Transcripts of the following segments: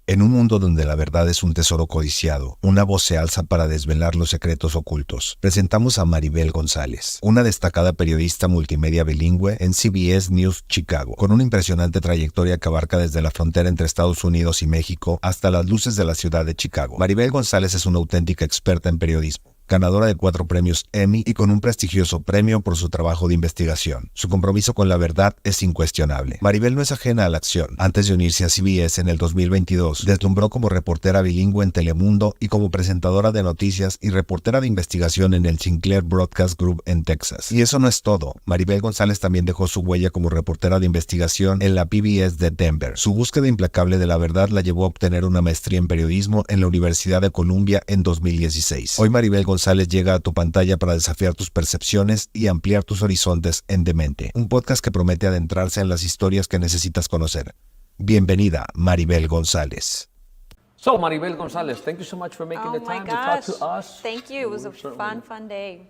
En un mundo donde la verdad es un tesoro codiciado, una voz se alza para desvelar los secretos ocultos. Presentamos a Marybel González, una destacada periodista multimedia bilingüe en CBS News Chicago, con una impresionante trayectoria que abarca desde la frontera entre Estados Unidos y México hasta las luces de la ciudad de Chicago. Marybel González es una auténtica experta en periodismo, ganadora de 4 premios Emmy y con un prestigioso premio por su trabajo de investigación. Su compromiso con la verdad es incuestionable. Marybel no es ajena a la acción. Antes de unirse a CBS en el 2022, deslumbró como reportera bilingüe en Telemundo y como presentadora de noticias y reportera de investigación en el Sinclair Broadcast Group en Texas. Y eso no es todo. Marybel González también dejó su huella como reportera de investigación en la PBS de Denver. Su búsqueda implacable de la verdad la llevó a obtener una maestría en periodismo en la Universidad de Columbia en 2016. Hoy Marybel González llega a tu pantalla para desafiar tus percepciones y ampliar tus horizontes en Mente, un podcast que promete adentrarse en las historias que necesitas conocer. Bienvenida, Marybel González. So, Marybel González, thank you so much for making the time to talk to us. Thank you. It was a fun day.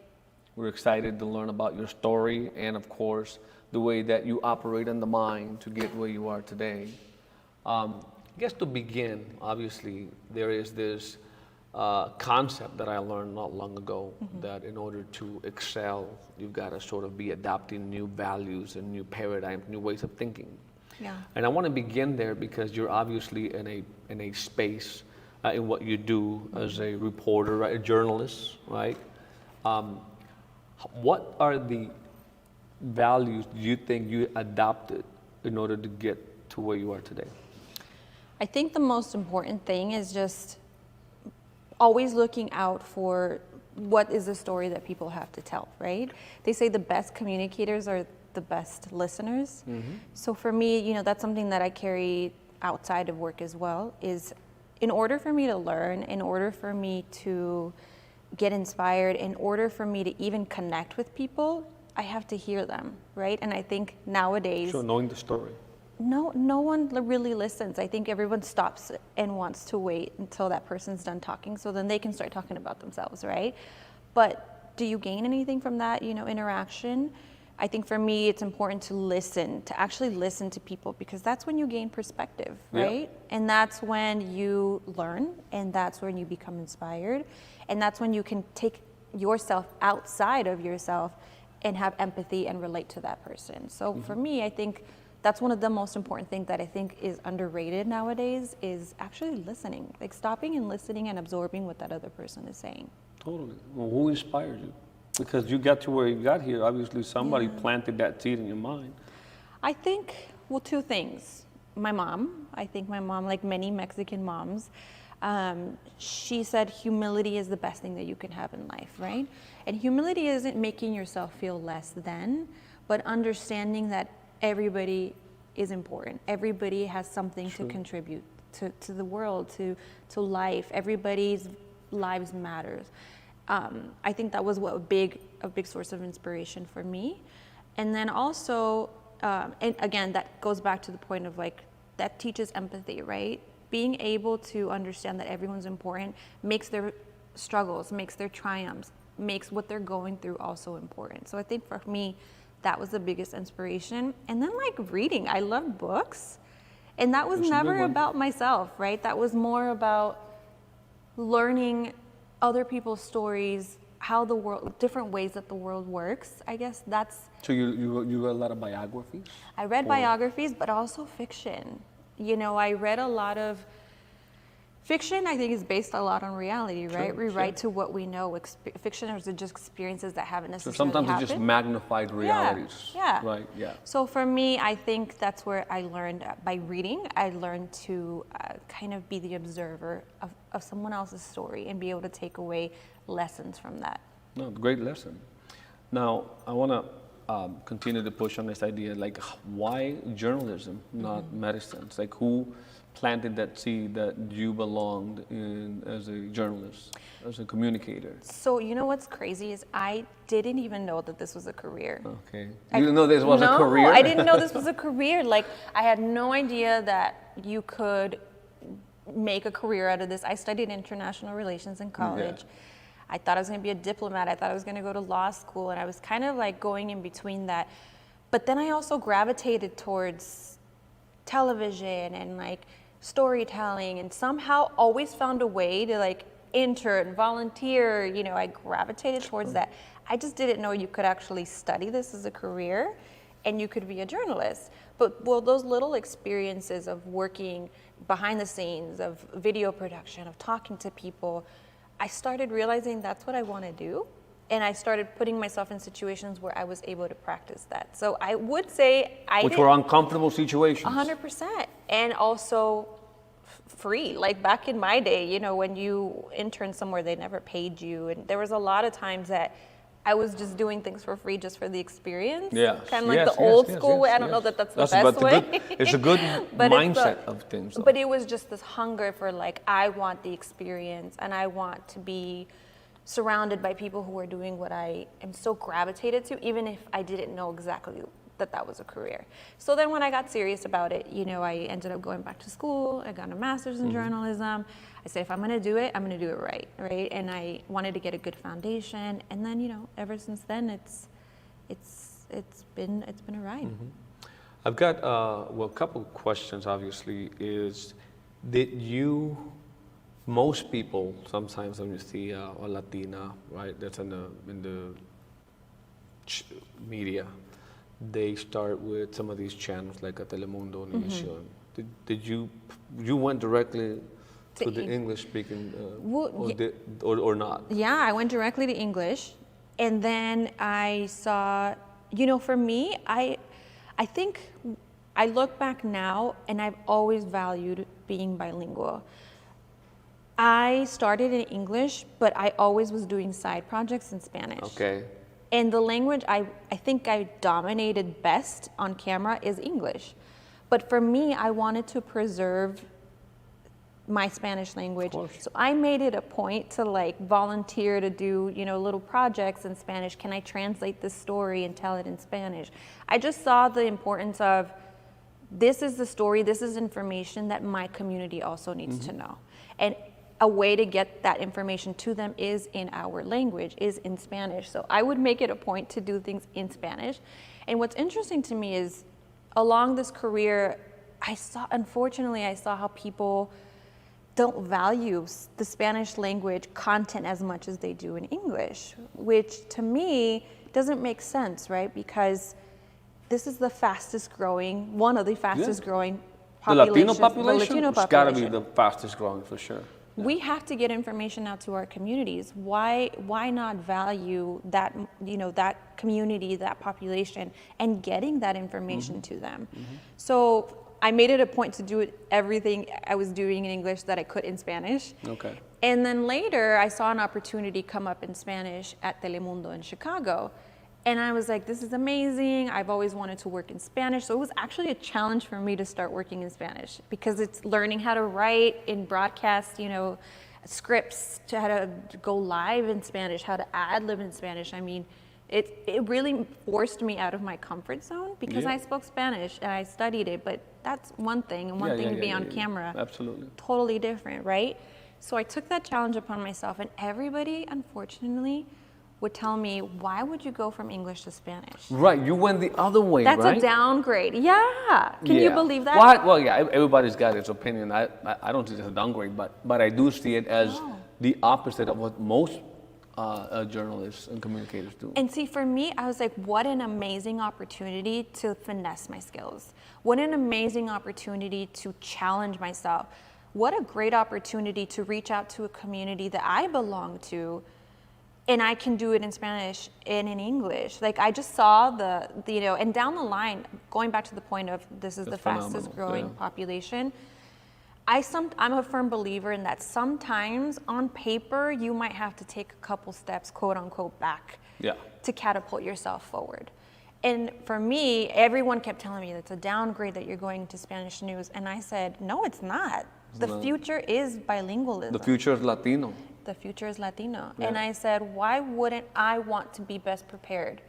We're excited to learn about your story and, of course, the way that you operate in the mind to get where you are today. I guess to begin, obviously, there is this concept that I learned not long ago, that in order to excel, you've got to sort of be adopting new values and new paradigms, new ways of thinking. Yeah. And I want to begin there because you're obviously in a space in what you do as a reporter, right, a journalist, right? What are the values you think you adopted in order to get to where you are today? I think the most important thing is just always looking out for what is the story that people have to tell, right? They say the best communicators are the best listeners. So for me, that's something that I carry outside of work as well, is in order for me to learn, in order for me to get inspired, in order for me to even connect with people, I have to hear them, right? And I think nowadays... So knowing the story. No one really listens. I think everyone stops and wants to wait until that person's done talking so then they can start talking about themselves, right? But do you gain anything from that, interaction? I think for me, it's important to listen, to actually listen to people, because that's when you gain perspective, right? Yeah. And that's when you learn, and that's when you become inspired, and that's when you can take yourself outside of yourself and have empathy and relate to that person. So for me, I think that's one of the most important things that I think is underrated nowadays, is actually listening, like stopping and listening and absorbing what that other person is saying. Totally. Well, who inspired you? Because you got to where you got here, obviously somebody planted that seed in your mind. I think, 2 things. My mom, like many Mexican moms, she said humility is the best thing that you can have in life, right? And humility isn't making yourself feel less than, but understanding that everybody is important. Everybody has something to contribute to the world, to life. Everybody's lives matters. I think that was a big source of inspiration for me. And then also, and again, that goes back to the point of that teaches empathy, right? Being able to understand that everyone's important makes their struggles, makes their triumphs, makes what they're going through also important. So I think for me, that was the biggest inspiration. And then reading, I love books. And that was never about myself, right? That was more about learning other people's stories, how the world, different ways that the world works. I guess that's... So you read a lot of biographies? I read biographies, but also fiction. I read a lot of... Fiction, I think, is based a lot on reality, right? We write to what we know. Fiction are just experiences that haven't necessarily happened. So sometimes it's just magnified realities. Yeah. Right, yeah. So for me, I think that's where I learned, by reading, I learned to kind of be the observer of someone else's story and be able to take away lessons from that. No, great lesson. Now, I want to continue to push on this idea, why journalism, not medicine? It's who planted that seed that you belonged in as a journalist, as a communicator? So what's crazy is I didn't even know that this was a career. Okay. You didn't know this was a career? No, I didn't know this was a career. I had no idea that you could make a career out of this. I studied international relations in college. Yeah. I thought I was going to be a diplomat. I thought I was going to go to law school, and I was kind of going in between that. But then I also gravitated towards television and storytelling, and somehow always found a way to like intern, volunteer. You know, I gravitated towards that. I just didn't know you could actually study this as a career and you could be a journalist. But well, those little experiences of working behind the scenes, of video production, of talking to people, I started realizing that's what I want to do. And I started putting myself in situations where I was able to practice that. So I would say Which were uncomfortable situations. 100%. And also free. Like back in my day, you know, when you interned somewhere, they never paid you. And there was a lot of times that I was just doing things for free just for the experience. Yeah. Kind of like the old school way. I don't know that that's the best way. It's a good mindset of things. But it was just this hunger for like, I want the experience and I want to be surrounded by people who are doing what I am so gravitated to, even if I didn't know exactly that that was a career. So then when I got serious about it, you know, I ended up going back to school. I got a master's in journalism. I said, if I'm gonna do it, I'm gonna do it right? And I wanted to get a good foundation. And then, you know, ever since then, it's been a ride. I've got well, a couple of questions. Obviously, is most people sometimes when you see a Latina, right, that's in the media, they start with some of these channels like a Telemundo, Univision. Did you went directly to the English-speaking or not? Yeah, I went directly to English, and then I saw, you know, for me, I think I look back now, and I've always valued being bilingual. I started in English, but I always was doing side projects in Spanish. Okay. And the language I think I dominated best on camera is English. But for me, I wanted to preserve my Spanish language. So I made it a point to like volunteer to do, you know, little projects in Spanish. Can I translate this story and tell it in Spanish? I just saw the importance of, this is the story, this is information that my community also needs to know. And a way to get that information to them is in our language, is in Spanish. So I would make it a point to do things in Spanish. And what's interesting to me is, along this career, unfortunately, I saw how people don't value the Spanish language content as much as they do in English, which to me doesn't make sense, right? Because this is the fastest growing, one of the fastest growing populations. The Latino population? It's got to be the fastest growing for sure. Yeah. We have to get information out to our communities. Why not value that, you know, that community, that population, and getting that information to them? So I made it a point to do everything I was doing in English that I could in Spanish. Okay. And then later I saw an opportunity come up in Spanish at Telemundo in Chicago. And I was like, this is amazing. I've always wanted to work in Spanish. So it was actually a challenge for me to start working in Spanish, because it's learning how to write in broadcast, you know, scripts, to how to go live in Spanish, how to ad-lib in Spanish. I mean, it really forced me out of my comfort zone, because I spoke Spanish and I studied it, but that's one thing, and one thing to be on camera. Absolutely. Totally different, right? So I took that challenge upon myself, and everybody, unfortunately, would tell me, why would you go from English to Spanish? Right, you went the other way, That's right? a downgrade. Yeah. Can you believe that? What? Well, yeah, everybody's got its opinion. I don't see it as a downgrade, but I do see it as the opposite of what most journalists and communicators do. And see, for me, I was like, what an amazing opportunity to finesse my skills. What an amazing opportunity to challenge myself. What a great opportunity to reach out to a community that I belong to, and I can do it in Spanish and in English. Like, I just saw the you know, and down the line, going back to the point of this is the fastest growing population, I'm a firm believer in that sometimes on paper, you might have to take a couple steps, quote unquote, back to catapult yourself forward. And for me, everyone kept telling me it's a downgrade that you're going to Spanish news. And I said, no, it's not. The future is bilingualism. The future is Latino. The future is Latino. And I said, why wouldn't I want to be best prepared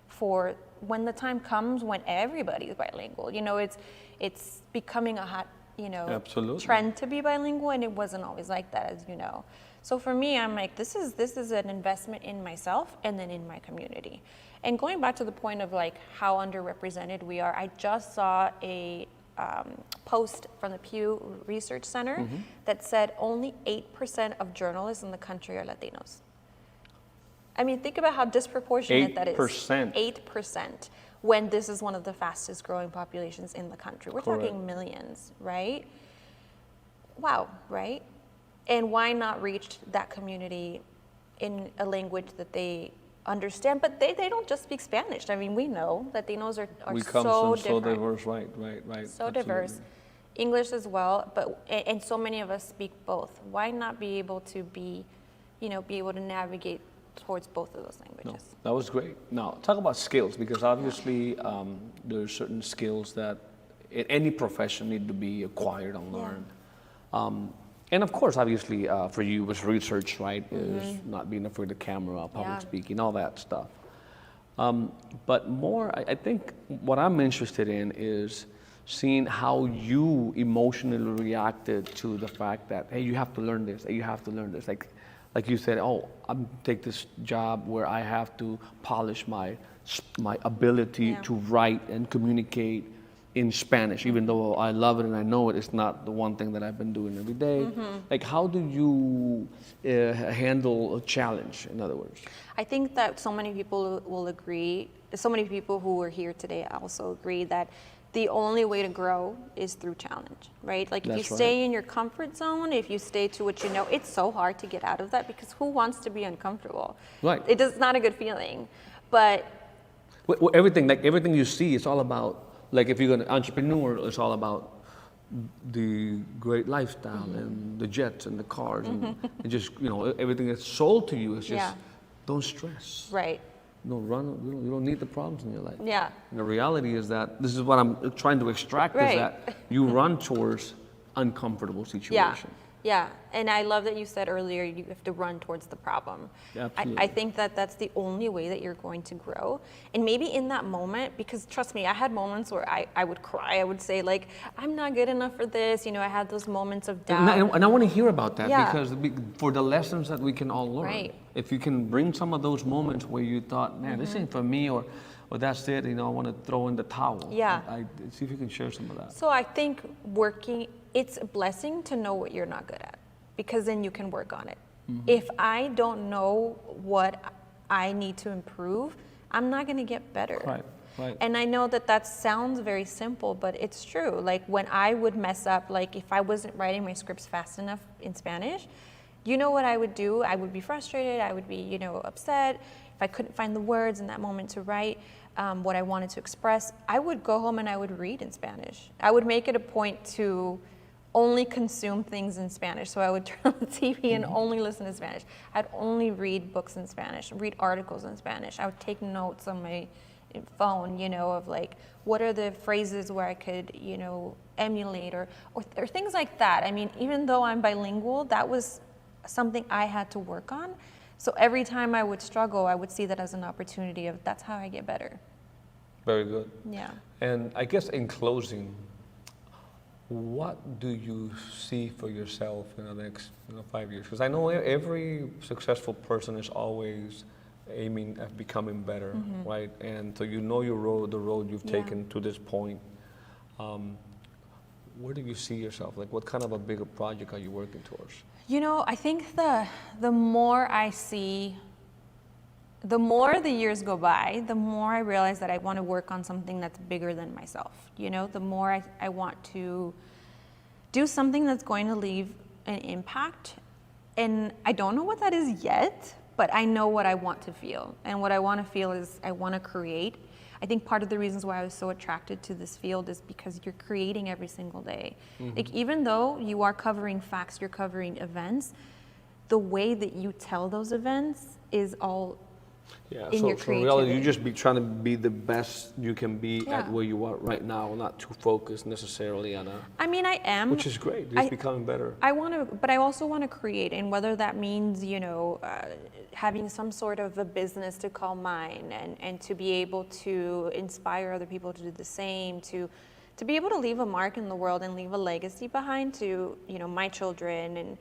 for when the time comes when everybody is bilingual? You know, it's becoming a hot, you know, trend to be bilingual, and it wasn't always like that, as you know. So for me, I'm like, this is an investment in myself and then in my community. And going back to the point of like how underrepresented we are, I just saw a post from the Pew Research Center that said only 8% of journalists in the country are Latinos. I mean, think about how disproportionate that is. 8%. 8%, when this is one of the fastest growing populations in the country. We're Correct. talking millions, right? Wow, right? And why not reach that community in a language that they understand? But they don't just speak Spanish. I mean, we know Latinos are We come so so different. diverse, right. So Absolutely. diverse. English as well, but and so many of us speak both. Why not be able to be able to navigate towards both of those languages? No, that was great. Now, talk about skills, because obviously there are certain skills that in any profession need to be acquired and learned. And of course, obviously, for you was research, right? Is not being afraid of camera, public speaking, all that stuff. But more, I think what I'm interested in is seeing how you emotionally reacted to the fact that, hey, you have to learn this, you have to learn this. Like you said, oh, I'm take this job where I have to polish my ability to write and communicate in Spanish, even though I love it and I know it, it's not the one thing that I've been doing every day. Like, how do you handle a challenge, in other words? I think that so many people will agree, so many people who are here today also agree that the only way to grow is through challenge, right? Like, if you stay in your comfort zone, if you stay to what you know, it's so hard to get out of that, because who wants to be uncomfortable? Right. It's not a good feeling. But everything you see, it's all about, like, if you're an entrepreneur, it's all about the great lifestyle and the jets and the cars and just, everything that's sold to you is just, don't stress. Right. No, you don't need the problems in your life. Yeah. And the reality is that, this is what I'm trying to extract, is that you run towards uncomfortable situations. Yeah, and I love that you said earlier you have to run towards the problem. Absolutely. I think that that's the only way that you're going to grow. And maybe in that moment, because trust me, I had moments where I would cry. I would say, like, I'm not good enough for this. I had those moments of doubt. And I want to hear about that, because for the lessons that we can all learn, if you can bring some of those moments where you thought, man, this ain't for me, or that's it, I want to throw in the towel. Yeah. See if you can share some of that. So I think it's a blessing to know what you're not good at, because then you can work on it. If I don't know what I need to improve, I'm not going to get better. Right. And I know that sounds very simple, but it's true. Like, when I would mess up, like if I wasn't writing my scripts fast enough in Spanish, you know what I would do? I would be frustrated. I would be, upset. If I couldn't find the words in that moment to write what I wanted to express, I would go home and I would read in Spanish. I would make it a point to only consume things in Spanish. So I would turn on the TV and only listen to Spanish. I'd only read books in Spanish, read articles in Spanish. I would take notes on my phone, of like, what are the phrases where I could, emulate or things like that. I mean, even though I'm bilingual, that was something I had to work on. So every time I would struggle, I would see that as an opportunity of, that's how I get better. Very good. Yeah. And I guess in closing, what do you see for yourself in the next 5 years? Because I know every successful person is always aiming at becoming better, right? And so the road you've taken to this point. Where do you see yourself? Like, what kind of a bigger project are you working towards? I think the more I see, the more the years go by, the more I realize that I want to work on something that's bigger than myself. The more I want to do something that's going to leave an impact. And I don't know what that is yet, but I know what I want to feel. And what I want to feel is I want to create. I think part of the reasons why I was so attracted to this field is because you're creating every single day. Like, even though you are covering facts, you're covering events, the way that you tell those events is all in your creativity. So in reality, you just be trying to be the best you can be at where you are right now, not too focused necessarily on I mean, I am. Which is great. Just becoming better. I want to, but I also want to create, and whether that means, having some sort of a business to call mine, and to be able to inspire other people to do the same, to be able to leave a mark in the world and leave a legacy behind to, my children, and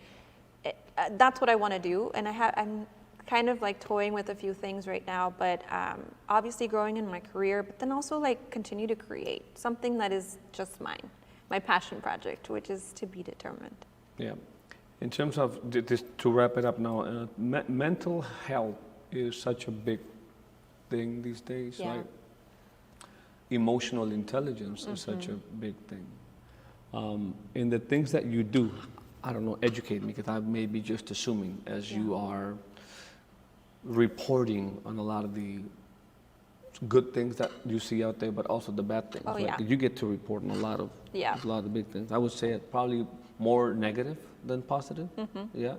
that's what I want to do. And I'm kind of like toying with a few things right now, but obviously growing in my career, but then also like continue to create something that is just mine. my passion project, which is to be determined. Yeah. In terms of, just to wrap it up now, mental health is such a big thing these days, Yeah. right? Emotional intelligence is such a big thing. And the things that you do, I don't know, educate me, because I may be just assuming as you are reporting on a lot of the good things that you see out there, but also the bad things. Oh, right? yeah. 'Cause you get to report on a lot of big things. I would say it probably more negative than positive. Yeah.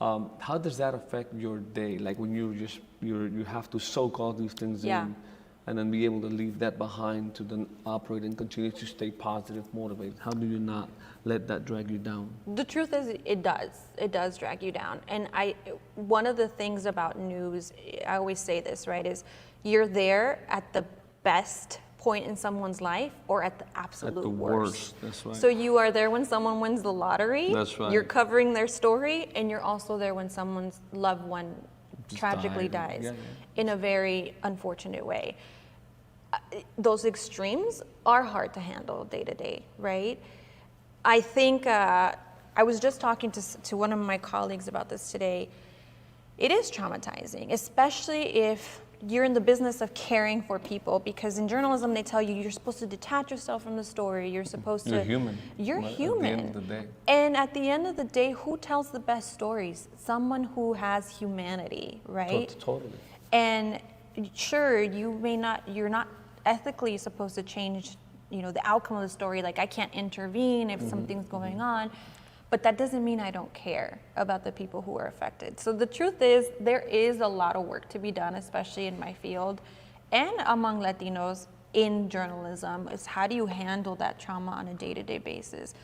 How does that affect your day? Like when you have to soak all these things in, and then be able to leave that behind to then operate and continue to stay positive, motivated. How do you not let that drag you down? The truth is, it does. It does drag you down. And one of the things about news, I always say this, right, is you're there at the best point in someone's life or at the absolute At the worst. That's right. So you are there when someone wins the lottery. That's right. You're covering their story, and you're also there when someone's loved one tragically dies in a very unfortunate way. Those extremes are hard to handle day to day, right? I think I was just talking to one of my colleagues about this today. It is traumatizing, especially if you're in the business of caring for people, because in journalism they tell you you're supposed to detach yourself from the story. You're supposed to. You're human. You're Right, human. at the end of the day. And at the end of the day, who tells the best stories? Someone who has humanity, right? Totally. And sure, you're not ethically supposed to change, the outcome of the story. Like, I can't intervene if something's going on, but that doesn't mean I don't care about the people who are affected. So the truth is, there is a lot of work to be done, especially in my field and among Latinos in journalism, is how do you handle that trauma on a day-to-day basis?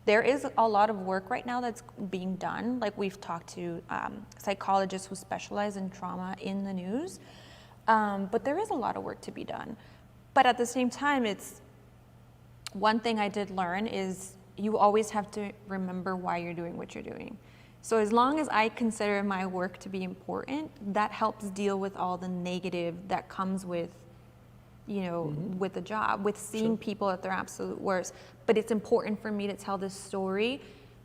There is a lot of work right now that's being done. Like, we've talked to psychologists who specialize in trauma in the news, but there is a lot of work to be done. But at the same time, it's one thing I did learn is you always have to remember why you're doing what you're doing. So as long as I consider my work to be important, that helps deal with all the negative that comes with, with the job, with seeing people at their absolute worst. But it's important for me to tell this story.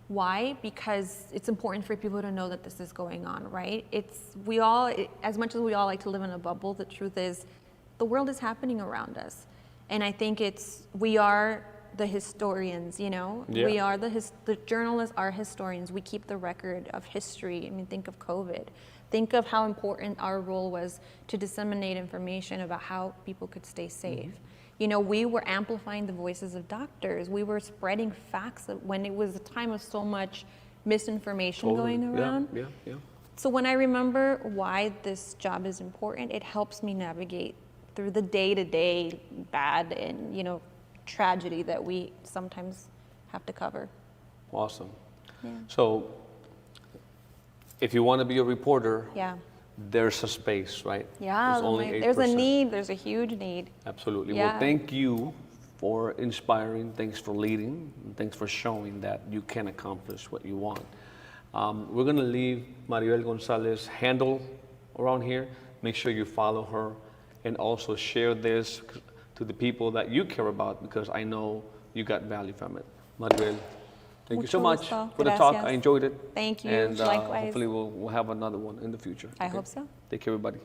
Why? Because it's important for people to know that this is going on, right? As much as we all like to live in a bubble, the truth is the world is happening around us. And I think we are the historians, Yeah. We are the journalists are historians. We keep the record of history. I mean, think of COVID. Think of how important our role was to disseminate information about how people could stay safe. We were amplifying the voices of doctors. We were spreading facts when it was a time of so much misinformation going around. Yeah. So when I remember why this job is important, it helps me navigate through the day-to-day bad and, tragedy that we sometimes have to cover. Awesome. Yeah. So if you want to be a reporter, Yeah. there's a space, right? Yeah, There's only 8%. there's a need, there's a huge need. Absolutely. Yeah. Well, thank you for inspiring, thanks for leading, and thanks for showing that you can accomplish what you want. We're going to leave Marybel González handle around here. Make sure you follow her and also share this to the people that you care about, because I know you got value from it. Marybel, thank you so much for the talk. I enjoyed it. Thank you. And Likewise. hopefully we'll have another one in the future. I hope so. Take care, everybody.